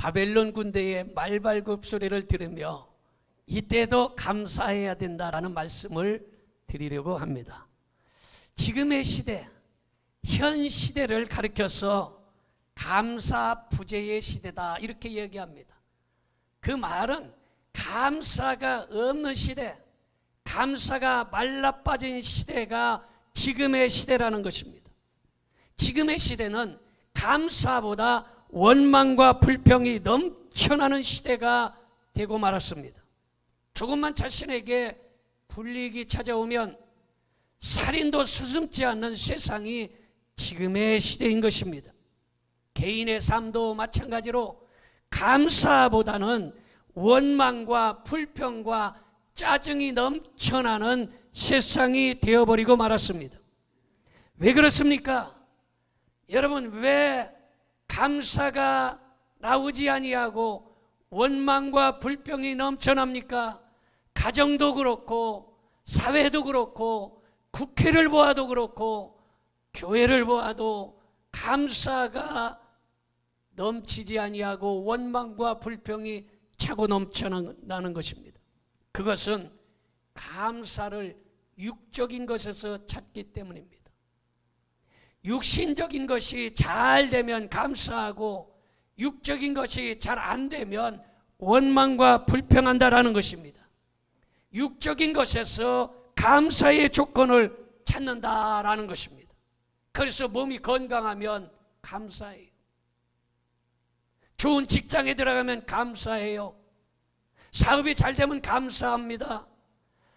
바벨론 군대의 말발굽 소리를 들으며 이때도 감사해야 된다라는 말씀을 드리려고 합니다. 지금의 시대, 현 시대를 가리켜서 감사 부재의 시대다 이렇게 얘기합니다. 그 말은 감사가 없는 시대, 감사가 말라빠진 시대가 지금의 시대라는 것입니다. 지금의 시대는 감사보다 원망과 불평이 넘쳐나는 시대가 되고 말았습니다. 조금만 자신에게 불이익이 찾아오면 살인도 서슴지 않는 세상이 지금의 시대인 것입니다. 개인의 삶도 마찬가지로 감사보다는 원망과 불평과 짜증이 넘쳐나는 세상이 되어버리고 말았습니다. 왜 그렇습니까? 여러분, 왜 감사가 나오지 아니하고 원망과 불평이 넘쳐납니까? 가정도 그렇고 사회도 그렇고 국회를 보아도 그렇고 교회를 보아도 감사가 넘치지 아니하고 원망과 불평이 차고 넘쳐나는 것입니다. 그것은 감사를 육적인 것에서 찾기 때문입니다. 육신적인 것이 잘 되면 감사하고 육적인 것이 잘 안 되면 원망과 불평한다라는 것입니다. 육적인 것에서 감사의 조건을 찾는다라는 것입니다. 그래서 몸이 건강하면 감사해요. 좋은 직장에 들어가면 감사해요. 사업이 잘 되면 감사합니다.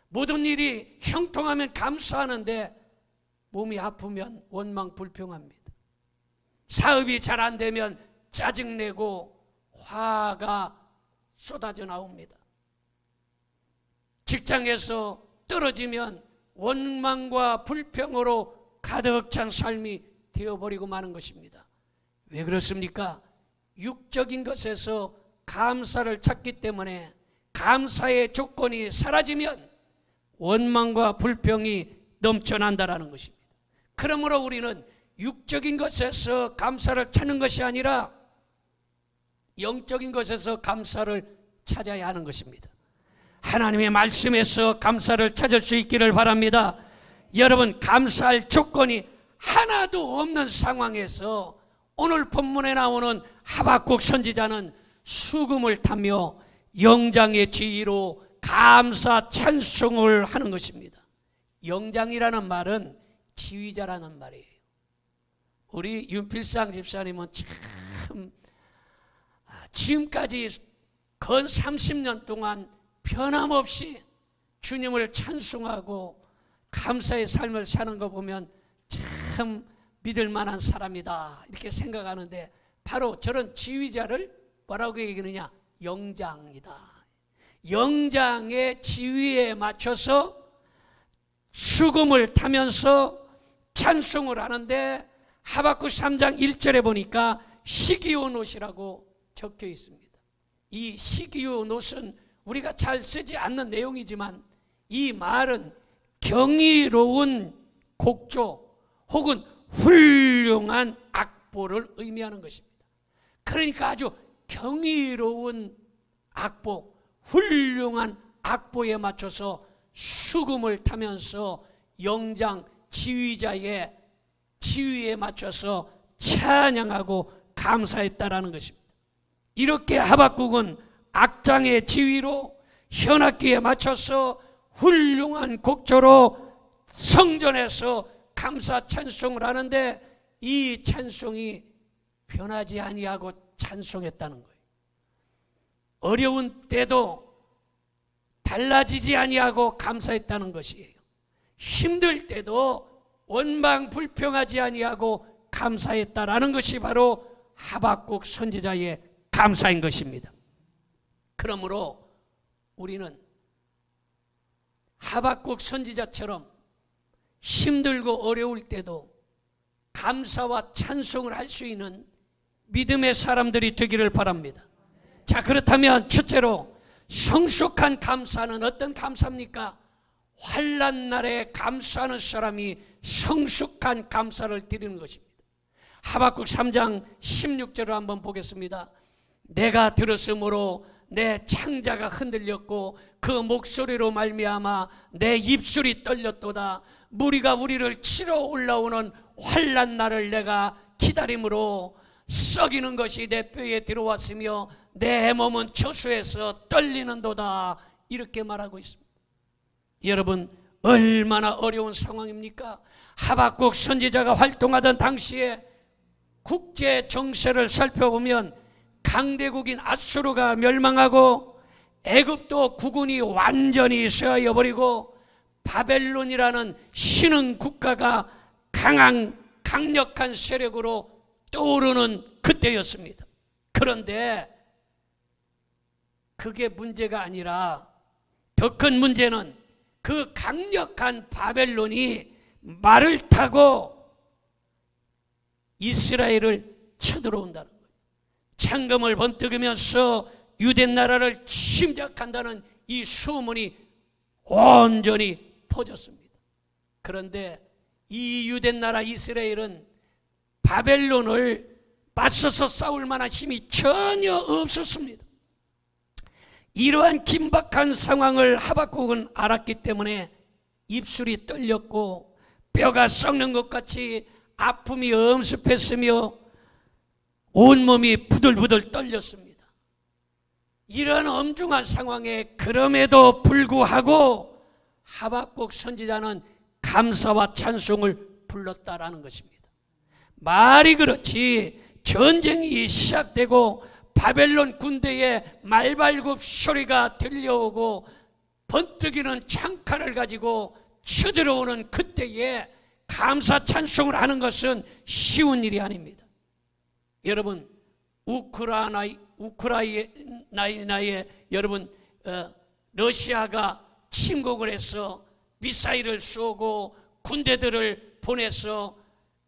모든 일이 형통하면 감사하는데 몸이 아프면 원망 불평합니다. 사업이 잘 안 되면 짜증내고 화가 쏟아져 나옵니다. 직장에서 떨어지면 원망과 불평으로 가득 찬 삶이 되어버리고 마는 것입니다. 왜 그렇습니까? 육적인 것에서 감사를 찾기 때문에 감사의 조건이 사라지면 원망과 불평이 넘쳐난다라는 것입니다. 그러므로 우리는 육적인 것에서 감사를 찾는 것이 아니라 영적인 것에서 감사를 찾아야 하는 것입니다. 하나님의 말씀에서 감사를 찾을 수 있기를 바랍니다. 여러분, 감사할 조건이 하나도 없는 상황에서 오늘 본문에 나오는 하박국 선지자는 수금을 타며 영장의 지위로 감사 찬송을 하는 것입니다. 영장이라는 말은 지휘자라는 말이에요. 우리 윤필상 집사님은 참 지금까지 건 30년 동안 변함없이 주님을 찬송하고 감사의 삶을 사는 거 보면 참 믿을 만한 사람이다 이렇게 생각하는데, 바로 저런 지휘자를 뭐라고 얘기하느냐? 영장이다. 영장의 지휘에 맞춰서 수금을 타면서 찬송을 하는데, 하박국 3장 1절에 보니까 시기온옷이라고 적혀 있습니다. 이 시기온옷은 우리가 잘 쓰지 않는 내용이지만 이 말은 경이로운 곡조 혹은 훌륭한 악보를 의미하는 것입니다. 그러니까 아주 경이로운 악보, 훌륭한 악보에 맞춰서 수금을 타면서 영장 지휘자의 지휘에 맞춰서 찬양하고 감사했다라는 것입니다. 이렇게 하박국은 악장의 지휘로 현악기에 맞춰서 훌륭한 곡조로 성전에서 감사 찬송을 하는데, 이 찬송이 변하지 아니하고 찬송했다는 거예요. 어려운 때도 달라지지 아니하고 감사했다는 것이에요. 힘들 때도 원망 불평하지 아니하고 감사했다라는 것이 바로 하박국 선지자의 감사인 것입니다. 그러므로 우리는 하박국 선지자처럼 힘들고 어려울 때도 감사와 찬송을 할 수 있는 믿음의 사람들이 되기를 바랍니다. 자, 그렇다면 첫째로 성숙한 감사는 어떤 감사입니까? 환난 날에 감사하는 사람이 성숙한 감사를 드리는 것입니다. 하박국 3장 16절을 한번 보겠습니다. 내가 들었으므로 내 창자가 흔들렸고 그 목소리로 말미암아 내 입술이 떨렸도다. 무리가 우리를 치러 올라오는 환난 날을 내가 기다림으로 썩이는 것이 내 뼈에 들어왔으며 내 몸은 처수에서 떨리는도다. 이렇게 말하고 있습니다. 여러분, 얼마나 어려운 상황입니까? 하박국 선지자가 활동하던 당시에 국제 정세를 살펴보면 강대국인 아수르가 멸망하고 애굽도 국군이 완전히 쇠하여버리고 바벨론이라는 신흥 국가가 강력한 세력으로 떠오르는 그때였습니다. 그런데 그게 문제가 아니라 더 큰 문제는 그 강력한 바벨론이 말을 타고 이스라엘을 쳐들어온다는 거예요. 창검을 번뜩이면서 유대 나라를 침략한다는 이 소문이 온전히 퍼졌습니다. 그런데 이 유대 나라 이스라엘은 바벨론을 맞서서 싸울 만한 힘이 전혀 없었습니다. 이러한 긴박한 상황을 하박국은 알았기 때문에 입술이 떨렸고 뼈가 썩는 것 같이 아픔이 엄습했으며 온몸이 부들부들 떨렸습니다. 이런 엄중한 상황에 그럼에도 불구하고 하박국 선지자는 감사와 찬송을 불렀다라는 것입니다. 말이 그렇지 전쟁이 시작되고 바벨론 군대의 말발굽 소리가 들려오고 번뜩이는 창칼을 가지고 쳐들어오는 그때에 감사 찬송을 하는 것은 쉬운 일이 아닙니다. 여러분, 우크라이나에 여러분 러시아가 침공을 해서 미사일을 쏘고 군대들을 보내서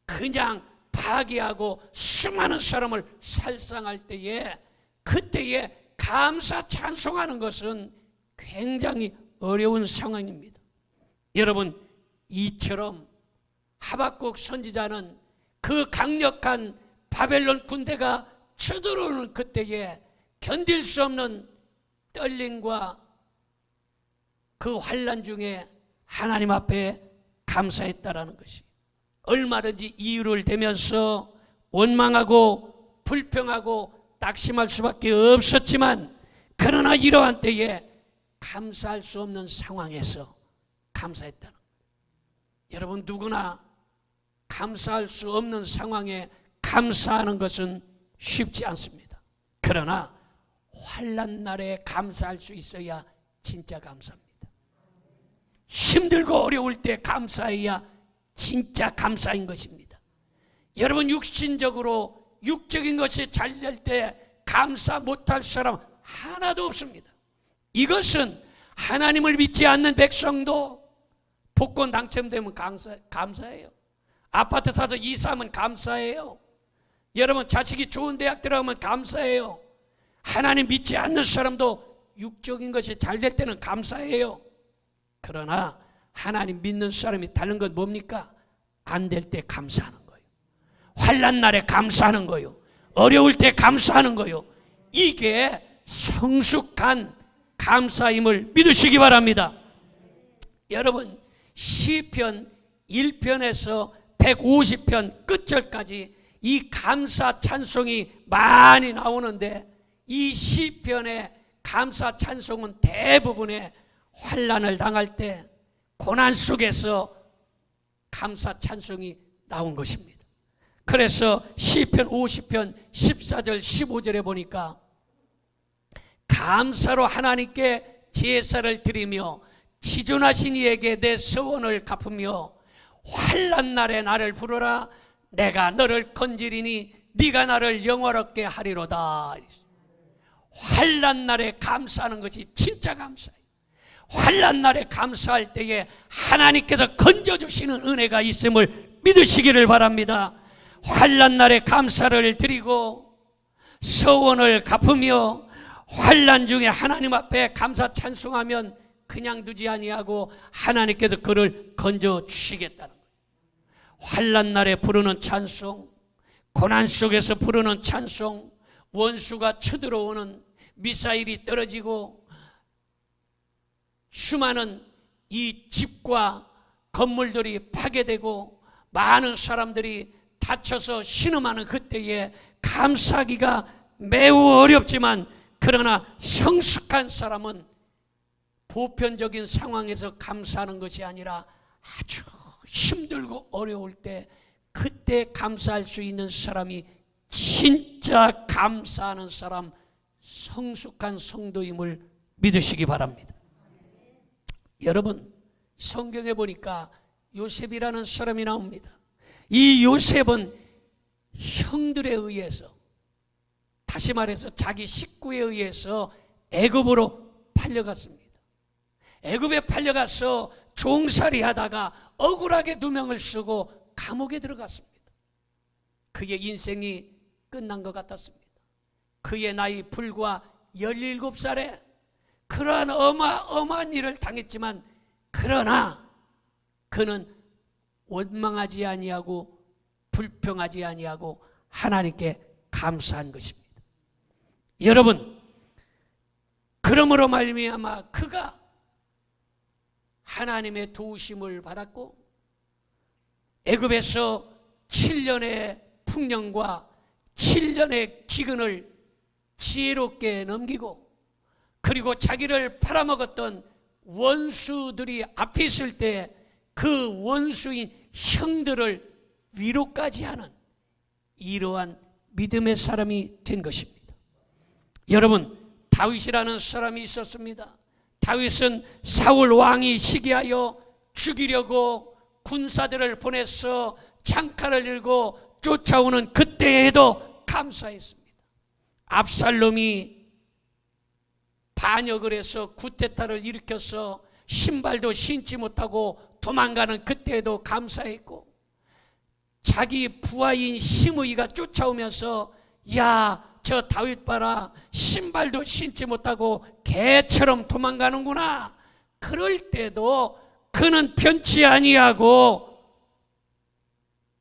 그냥 파괴하고 수많은 사람을 살상할 때에 그때에 감사 찬송하는 것은 굉장히 어려운 상황입니다. 여러분, 이처럼 하박국 선지자는 그 강력한 바벨론 군대가 쳐들어오는 그때에 견딜 수 없는 떨림과 그 환난 중에 하나님 앞에 감사했다라는 것이, 얼마든지 이유를 대면서 원망하고 불평하고 낙심할 수밖에 없었지만, 그러나 이러한 때에 감사할 수 없는 상황에서 감사했다는 거예요. 여러분, 누구나 감사할 수 없는 상황에 감사하는 것은 쉽지 않습니다. 그러나 환난 날에 감사할 수 있어야 진짜 감사합니다. 힘들고 어려울 때 감사해야 진짜 감사인 것입니다. 여러분, 육신적으로 육적인 것이 잘 될 때 감사 못할 사람 하나도 없습니다. 이것은 하나님을 믿지 않는 백성도 복권 당첨되면 감사해요. 아파트 사서 이사하면 감사해요. 여러분, 자식이 좋은 대학 들어가면 감사해요. 하나님 믿지 않는 사람도 육적인 것이 잘 될 때는 감사해요. 그러나 하나님 믿는 사람이 다른 건 뭡니까? 안 될 때 감사하는 거예요. 환난 날에 감사하는 거예요. 어려울 때 감사하는 거예요. 이게 성숙한 감사임을 믿으시기 바랍니다. 여러분, 시편 1편에서 150편 끝절까지 이 감사 찬송이 많이 나오는데, 이 시편의 감사 찬송은 대부분의 환난을 당할 때 고난 속에서 감사 찬송이 나온 것입니다. 그래서 시편 50편 14절 15절에 보니까 감사로 하나님께 제사를 드리며 지존하신 이에게 내 서원을 갚으며 환난 날에 나를 부르라. 내가 너를 건지리니 네가 나를 영화롭게 하리로다. 환난 날에 감사하는 것이 진짜 감사예요. 환난 날에 감사할 때에 하나님께서 건져주시는 은혜가 있음을 믿으시기를 바랍니다. 환난 날에 감사를 드리고 서원을 갚으며 환난 중에 하나님 앞에 감사 찬송하면 그냥 두지 아니하고 하나님께서 그를 건져주시겠다는 거예요. 환난 날에 부르는 찬송, 고난 속에서 부르는 찬송, 원수가 쳐들어오는 미사일이 떨어지고 수많은 이 집과 건물들이 파괴되고 많은 사람들이 다쳐서 신음하는 그때에 감사하기가 매우 어렵지만, 그러나 성숙한 사람은 보편적인 상황에서 감사하는 것이 아니라 아주 힘들고 어려울 때 그때 감사할 수 있는 사람이 진짜 감사하는 사람, 성숙한 성도임을 믿으시기 바랍니다. 여러분, 성경에 보니까 요셉이라는 사람이 나옵니다. 이 요셉은 형들에 의해서, 다시 말해서 자기 식구에 의해서 애굽으로 팔려갔습니다. 애굽에 팔려가서 종살이 하다가 억울하게 누명을 쓰고 감옥에 들어갔습니다. 그의 인생이 끝난 것 같았습니다. 그의 나이 불과 17살에 그러한 어마어마한 일을 당했지만, 그러나 그는 원망하지 아니하고 불평하지 아니하고 하나님께 감사한 것입니다. 여러분, 그러므로 말미암아 그가 하나님의 도우심을 받았고 애굽에서 7년의 풍년과 7년의 기근을 지혜롭게 넘기고, 그리고 자기를 팔아먹었던 원수들이 앞에 있을 때 그 원수인 형들을 위로까지 하는 이러한 믿음의 사람이 된 것입니다. 여러분, 다윗이라는 사람이 있었습니다. 다윗은 사울 왕이 시기하여 죽이려고 군사들을 보내서 창칼을 들고 쫓아오는 그때에도 감사했습니다. 압살롬이 반역을 해서 쿠데타를 일으켜서 신발도 신지 못하고 도망가는 그때에도 감사했고, 자기 부하인 시므이가 쫓아오면서 야, 저 다윗 봐라, 신발도 신지 못하고 개처럼 도망가는구나, 그럴 때도 그는 변치 아니하고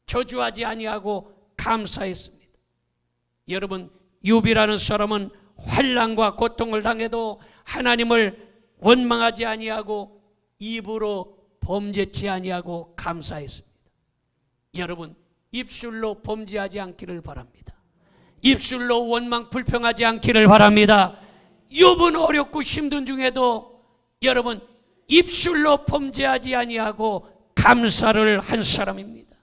저주하지 아니하고 감사했습니다. 여러분, 욥이라는 사람은 환난과 고통을 당해도 하나님을 원망하지 아니하고 입으로 범죄치 아니하고 감사했습니다. 여러분, 입술로 범죄하지 않기를 바랍니다. 입술로 원망 불평하지 않기를 바랍니다. 욥은 어렵고 힘든 중에도 여러분, 입술로 범죄하지 아니하고 감사를 한 사람입니다.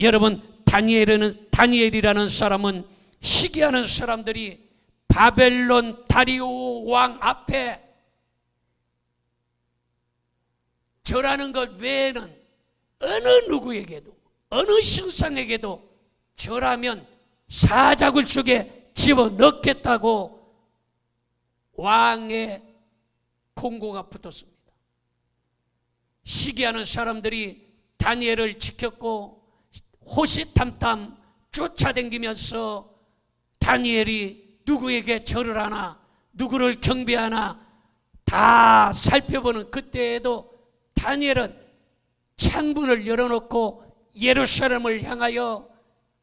여러분, 다니엘이라는 사람은 시기하는 사람들이 바벨론 다리오 왕 앞에 절하는 것 외에는 어느 누구에게도, 어느 신상에게도 절하면 사자굴 속에 집어넣겠다고 왕의 공고가 붙었습니다. 시기하는 사람들이 다니엘을 지켰고 호시탐탐 쫓아다니면서 다니엘이 누구에게 절을 하나, 누구를 경배하나 다 살펴보는 그때에도 다니엘은 창문을 열어놓고 예루살렘을 향하여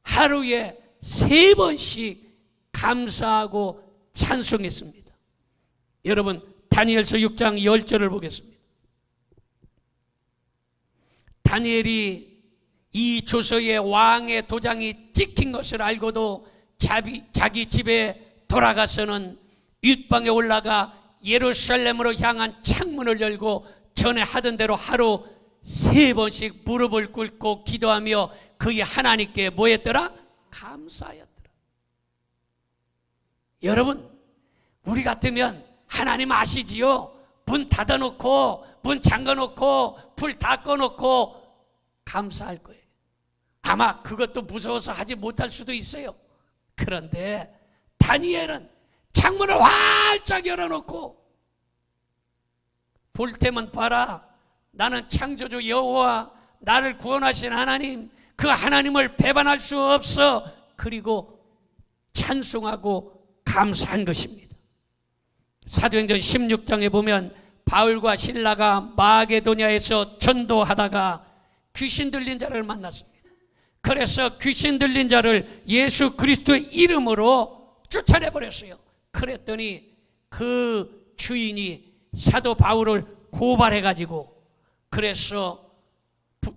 하루에 3번씩 감사하고 찬송했습니다. 여러분, 다니엘서 6장 10절을 보겠습니다. 다니엘이 이 조서에 왕의 도장이 찍힌 것을 알고도 자기 집에 돌아가서는 윗방에 올라가 예루살렘으로 향한 창문을 열고 전에 하던 대로 하루 3번씩 무릎을 꿇고 기도하며 그의 하나님께 뭐 했더라? 감사하였더라. 여러분, 우리 같으면 하나님 아시지요? 문 닫아놓고 문 잠가놓고 불 다 꺼놓고 감사할 거예요. 아마 그것도 무서워서 하지 못할 수도 있어요. 그런데 다니엘은 창문을 활짝 열어놓고 볼 때만 봐라, 나는 창조주 여호와, 나를 구원하신 하나님, 그 하나님을 배반할 수 없어. 그리고 찬송하고 감사한 것입니다. 사도행전 16장에 보면 바울과 실라가 마게도냐에서 전도하다가 귀신 들린 자를 만났습니다. 그래서 귀신 들린 자를 예수 그리스도의 이름으로 쫓아내버렸어요. 그랬더니 그 주인이 사도 바울을 고발해가지고 그래서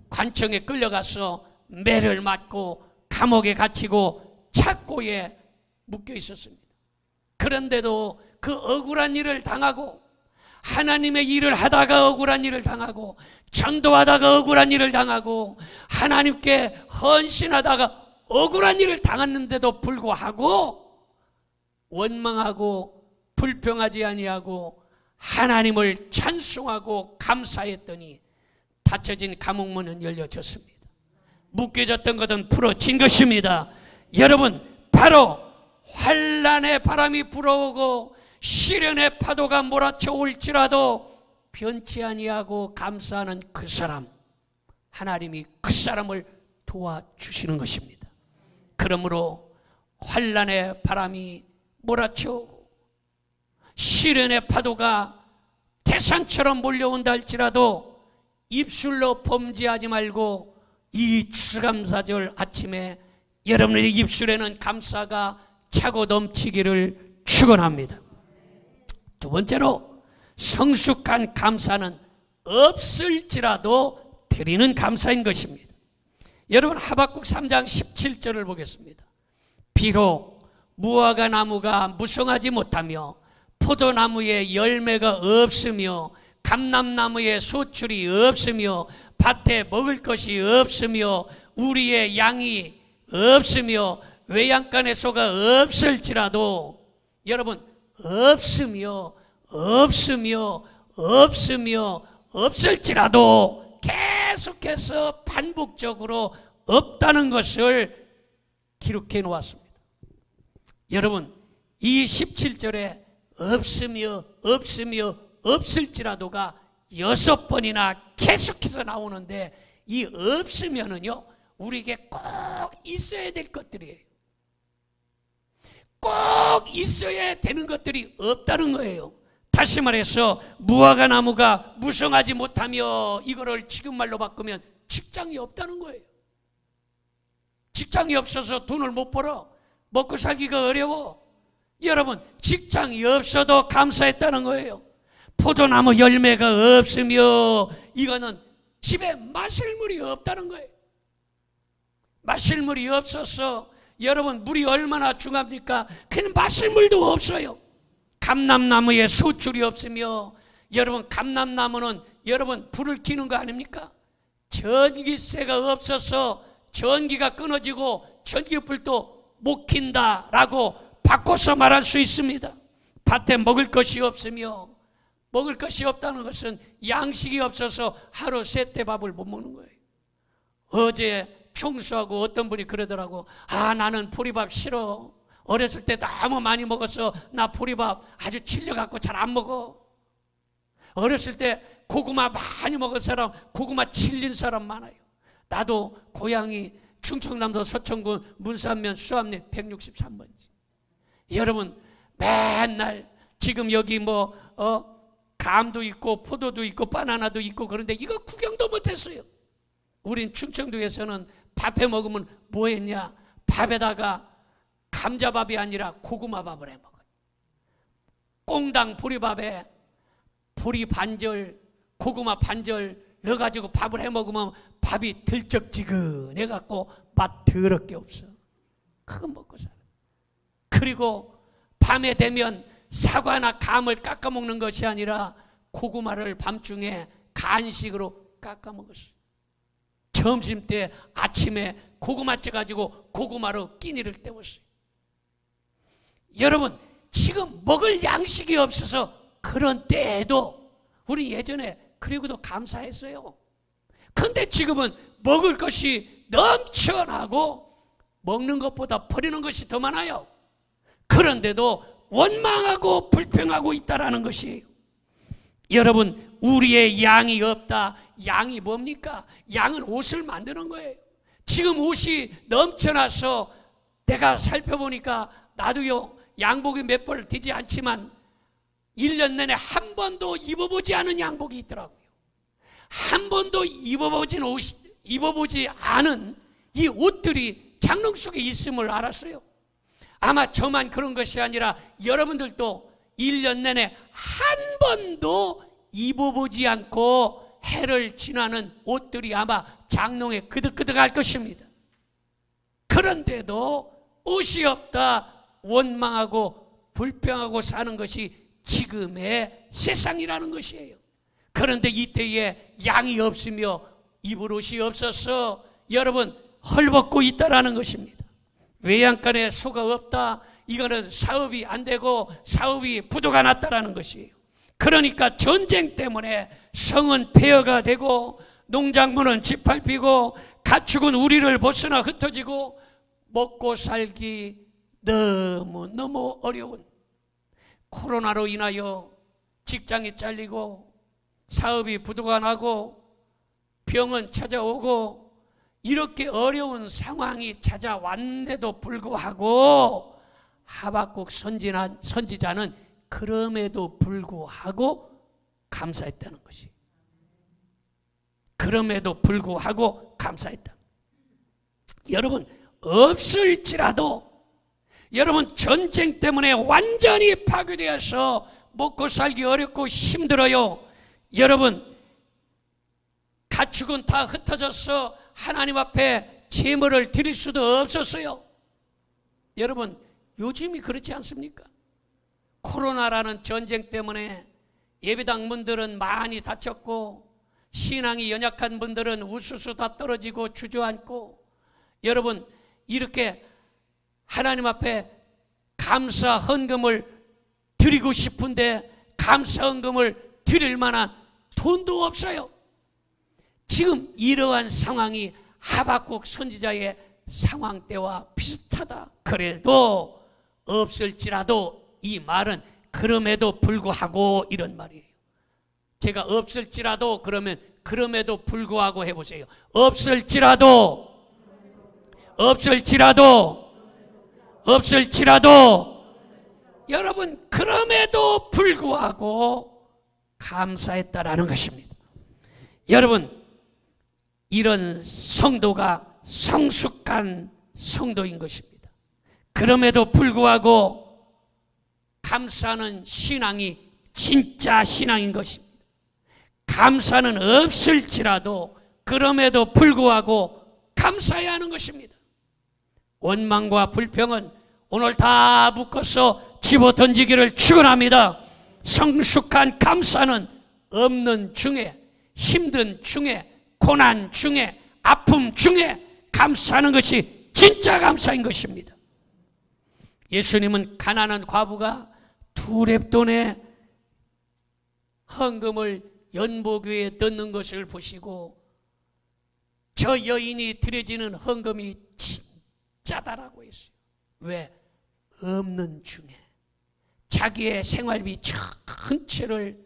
관청에 끌려가서 매를 맞고 감옥에 갇히고 착고에 묶여 있었습니다. 그런데도 그 억울한 일을 당하고 하나님의 일을 하다가 억울한 일을 당하고 전도하다가 억울한 일을 당하고 하나님께 헌신하다가 억울한 일을 당했는데도 불구하고 원망하고 불평하지 아니하고 하나님을 찬송하고 감사했더니 닫혀진 감옥문은 열려졌습니다. 묶여졌던 것은 풀어진 것입니다. 여러분, 바로 환난의 바람이 불어오고 시련의 파도가 몰아쳐 올지라도 변치 아니하고 감사하는 그 사람, 하나님이 그 사람을 도와주시는 것입니다. 그러므로 환난의 바람이 몰아쳐 오고 시련의 파도가 태산처럼 몰려온다 할지라도 입술로 범죄하지 말고 이 추수감사절 아침에 여러분의 입술에는 감사가 차고 넘치기를 축원합니다. 두 번째로 성숙한 감사는 없을지라도 드리는 감사인 것입니다. 여러분, 하박국 3장 17절을 보겠습니다. 비록 무화과 나무가 무성하지 못하며 포도나무에 열매가 없으며 감람나무에 소출이 없으며 밭에 먹을 것이 없으며 우리의 양이 없으며 외양간에 소가 없을지라도, 여러분, 없을지라도 계속해서 반복적으로 없다는 것을 기록해 놓았습니다. 여러분, 이 17절에 없을지라도가 6번이나 계속해서 나오는데 이 없으면은요, 우리에게 꼭 있어야 될 것들이에요. 꼭 있어야 되는 것들이 없다는 거예요. 다시 말해서 무화과 나무가 무성하지 못하며, 이거를 지금 말로 바꾸면 직장이 없다는 거예요. 직장이 없어서 돈을 못 벌어. 먹고 살기가 어려워. 여러분, 직장이 없어도 감사했다는 거예요. 포도나무 열매가 없으며, 이거는 집에 마실 물이 없다는 거예요. 마실 물이 없어서, 여러분, 물이 얼마나 중요합니까? 그냥 마실 물도 없어요. 감람나무에 소출이 없으며, 여러분, 감람나무는 여러분 불을 켜는 거 아닙니까? 전기세가 없어서 전기가 끊어지고 전기불도 못 킨다라고 바꿔서 말할 수 있습니다. 밭에 먹을 것이 없으며, 먹을 것이 없다는 것은 양식이 없어서 하루 3때 밥을 못 먹는 거예요. 어제 청소하고 어떤 분이 그러더라고. 나는 보리밥 싫어. 어렸을 때 너무 많이 먹어서 나 보리밥 아주 질려갖고 잘 안 먹어. 어렸을 때 고구마 많이 먹은 사람, 고구마 질린 사람 많아요. 나도 고향이 충청남도 서천군 문산면 수암리 163번지. 여러분, 맨날 지금 여기 감도 있고 포도도 있고 바나나도 있고 그런데 이거 구경도 못했어요. 우린 충청도에서는 밥해 먹으면 뭐 했냐? 밥에다가 감자밥이 아니라 고구마밥을 해 먹어요. 꽁당 보리밥에 보리 반절, 고구마 반절 넣어가지고 밥을 해 먹으면 밥이 들쩍지근해갖고 맛 더럽게 없어. 그거 먹고 살아. 그리고 밤에 되면 사과나 감을 깎아 먹는 것이 아니라 고구마를 밤중에 간식으로 깎아 먹었어요. 점심때 아침에 고구마 쪄가지고 고구마로 끼니를 때웠어요. 여러분, 지금 먹을 양식이 없어서 그런 때에도 우리 예전에 그리고도 감사했어요. 근데 지금은 먹을 것이 넘쳐나고 먹는 것보다 버리는 것이 더 많아요. 그런데도 원망하고 불평하고 있다라는 것이에요. 여러분, 우리의 양이 없다. 양이 뭡니까? 양은 옷을 만드는 거예요. 지금 옷이 넘쳐나서 내가 살펴보니까 나도요, 양복이 몇 벌 되지 않지만 1년 내내 한 번도 입어보지 않은 양복이 있더라고요. 한 번도 입어보지 않은 이 옷들이 장롱 속에 있음을 알았어요. 아마 저만 그런 것이 아니라 여러분들도 1년 내내 한 번도 입어보지 않고 해를 지나는 옷들이 아마 장롱에 그득그득할 것입니다. 그런데도 옷이 없다 원망하고 불평하고 사는 것이 지금의 세상이라는 것이에요. 그런데 이때에 양이 없으며 입을 옷이 없어서 여러분 헐벗고 있다라는 것입니다. 외양간에 소가 없다, 이거는 사업이 안 되고 사업이 부도가 났다라는 것이에요. 그러니까 전쟁 때문에 성은 폐허가 되고 농작물은 짓밟히고 가축은 우리를 벗어나 흩어지고 먹고 살기 너무너무 어려운, 코로나로 인하여 직장이 잘리고 사업이 부도가 나고 병은 찾아오고 이렇게 어려운 상황이 찾아왔는데도 불구하고 하박국 선지자는 그럼에도 불구하고 감사했다는 것이, 그럼에도 불구하고 감사했다. 여러분, 없을지라도, 여러분 전쟁 때문에 완전히 파괴되어서 먹고 살기 어렵고 힘들어요. 여러분 가축은 다 흩어져서 하나님 앞에 제물을 드릴 수도 없었어요. 여러분 요즘이 그렇지 않습니까? 코로나라는 전쟁 때문에 예배당 문들은 많이 닫혔고 신앙이 연약한 분들은 우수수 다 떨어지고 주저앉고, 여러분 이렇게 하나님 앞에 감사 헌금을 드리고 싶은데 감사 헌금을 드릴 만한 돈도 없어요. 지금 이러한 상황이 하박국 선지자의 상황 때와 비슷하다. 그래도 없을지라도, 이 말은 그럼에도 불구하고 이런 말이에요. 제가 없을지라도 그러면 그럼에도 불구하고 해보세요. 없을지라도 여러분 그럼에도 불구하고 감사했다라는 것입니다. 여러분 이런 성도가 성숙한 성도인 것입니다. 그럼에도 불구하고 감사하는 신앙이 진짜 신앙인 것입니다. 감사는 없을지라도 그럼에도 불구하고 감사해야 하는 것입니다. 원망과 불평은 오늘 다 묶어서 집어던지기를 축원합니다. 성숙한 감사는 없는 중에, 힘든 중에, 고난 중에, 아픔 중에 감사하는 것이 진짜 감사인 것입니다. 예수님은 가난한 과부가 2렙돈의 헌금을 연보교에 넣는 것을 보시고 저 여인이 드려지는 헌금이 진짜다라고 했어요. 왜? 없는 중에 자기의 생활비 전체를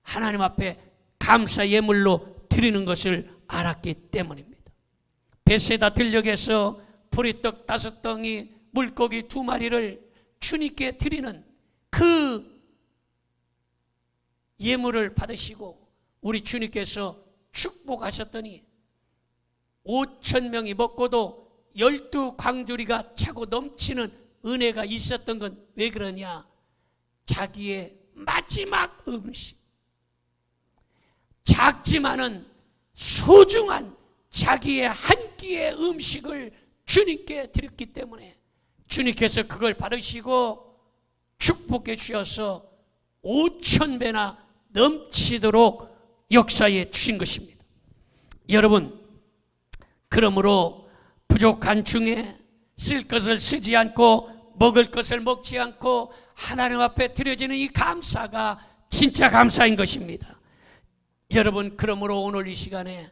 하나님 앞에 감사 예물로 드리는 것을 알았기 때문입니다. 베세다 들녘에서 보리떡 5덩이, 물고기 2마리를 주님께 드리는 그 예물을 받으시고 우리 주님께서 축복하셨더니 5,000명이 먹고도 12광주리가 차고 넘치는 은혜가 있었던 건 왜 그러냐? 자기의 마지막 음식, 작지만은 소중한 자기의 한 끼의 음식을 주님께 드렸기 때문에 주님께서 그걸 받으시고 축복해 주셔서 5,000배나 넘치도록 역사해 주신 것입니다. 여러분, 그러므로 부족한 중에 쓸 것을 쓰지 않고 먹을 것을 먹지 않고 하나님 앞에 드려지는 이 감사가 진짜 감사인 것입니다. 여러분, 그러므로 오늘 이 시간에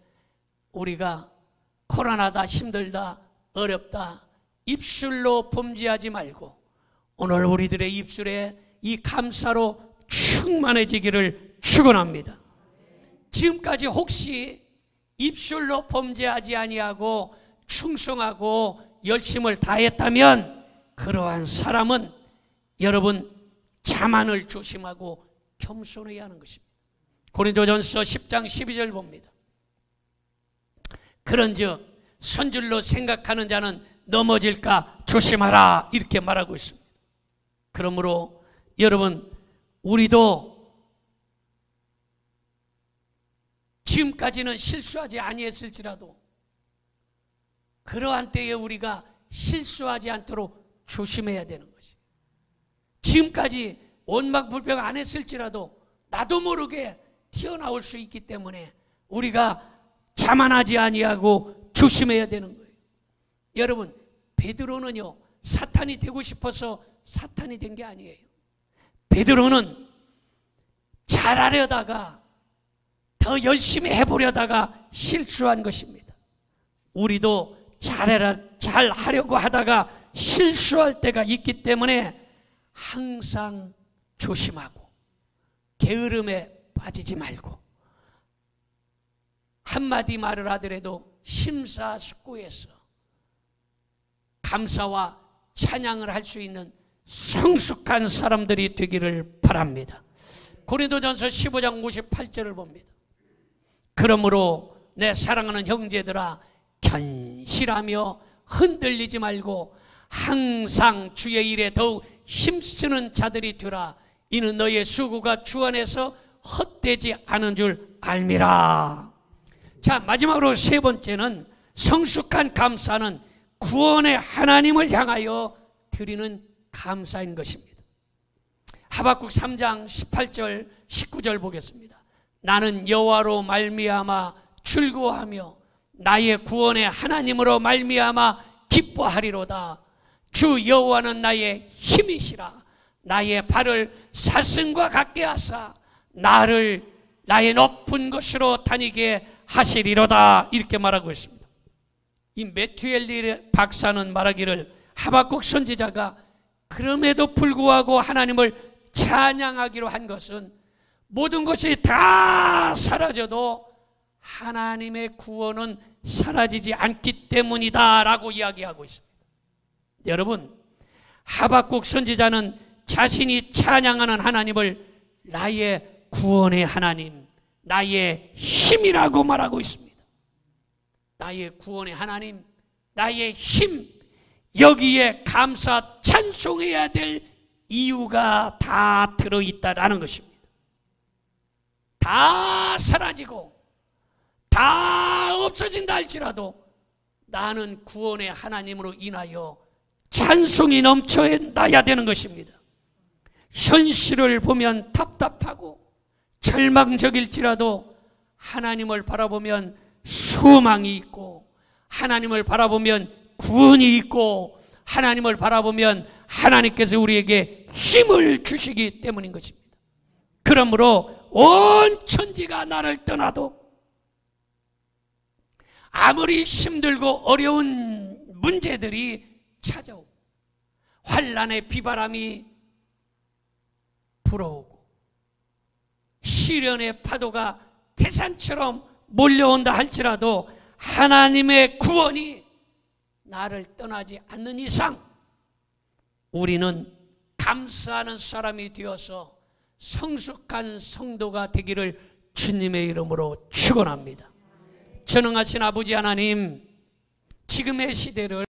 우리가 코로나다, 힘들다, 어렵다, 입술로 범죄하지 말고 오늘 우리들의 입술에 이 감사로 충만해지기를 축원합니다. 지금까지 혹시 입술로 범죄하지 아니하고 충성하고 열심을 다했다면 그러한 사람은 여러분 자만을 조심하고 겸손해야 하는 것입니다. 고린도전서 10장 12절 봅니다. 그런즉 선줄로 생각하는 자는 넘어질까 조심하라 이렇게 말하고 있습니다. 그러므로 여러분, 우리도 지금까지는 실수하지 아니했을지라도 그러한 때에 우리가 실수하지 않도록 조심해야 되는 것이, 지금까지 원망불평 안 했을지라도 나도 모르게 튀어나올 수 있기 때문에 우리가 자만하지 아니하고 조심해야 되는 거예요. 여러분, 베드로는요, 사탄이 되고 싶어서 사탄이 된 게 아니에요. 베드로는 잘하려다가 더 열심히 해보려다가 실수한 것입니다. 우리도 잘하려고 하다가 실수할 때가 있기 때문에 항상 조심하고 게으름에 빠지지 말고, 한마디 말을 하더라도 심사숙고해서 감사와 찬양을 할 수 있는 성숙한 사람들이 되기를 바랍니다. 고린도전서 15장 58절을 봅니다. 그러므로 내 사랑하는 형제들아, 견실하며 흔들리지 말고 항상 주의 일에 더욱 힘쓰는 자들이 되라. 이는 너의 수고가 주 안에서 헛되지 않은 줄 알미라. 자, 마지막으로 세 번째는, 성숙한 감사는 구원의 하나님을 향하여 드리는 감사인 것입니다. 하박국 3장 18절 19절 보겠습니다. 나는 여호와로 말미암아 즐거워하며 나의 구원의 하나님으로 말미암아 기뻐하리로다. 주 여호와는 나의 힘이시라. 나의 발을 사슴과 같게 하사 나를 나의 높은 곳으로 다니게 하시리로다. 이렇게 말하고 있습니다. 이 메투엘리 박사는 말하기를, 하박국 선지자가 그럼에도 불구하고 하나님을 찬양하기로 한 것은 모든 것이 다 사라져도 하나님의 구원은 사라지지 않기 때문이다 라고 이야기하고 있습니다. 여러분, 하박국 선지자는 자신이 찬양하는 하나님을 나의 구원의 하나님, 나의 힘이라고 말하고 있습니다. 나의 구원의 하나님, 나의 힘, 여기에 감사 찬송해야 될 이유가 다 들어있다라는 것입니다. 다 사라지고 다 없어진다 할지라도 나는 구원의 하나님으로 인하여 찬송이 넘쳐나야 되는 것입니다. 현실을 보면 답답하고 절망적일지라도 하나님을 바라보면 소망이 있고, 하나님을 바라보면 구원이 있고, 하나님을 바라보면 하나님께서 우리에게 힘을 주시기 때문인 것입니다. 그러므로 온 천지가 나를 떠나도, 아무리 힘들고 어려운 문제들이 찾아오고 환난의 비바람이 불어오고 시련의 파도가 태산처럼 몰려온다 할지라도 하나님의 구원이 나를 떠나지 않는 이상 우리는 감사하는 사람이 되어서 성숙한 성도가 되기를 주님의 이름으로 축원합니다. 전능하신 아버지 하나님, 지금의 시대를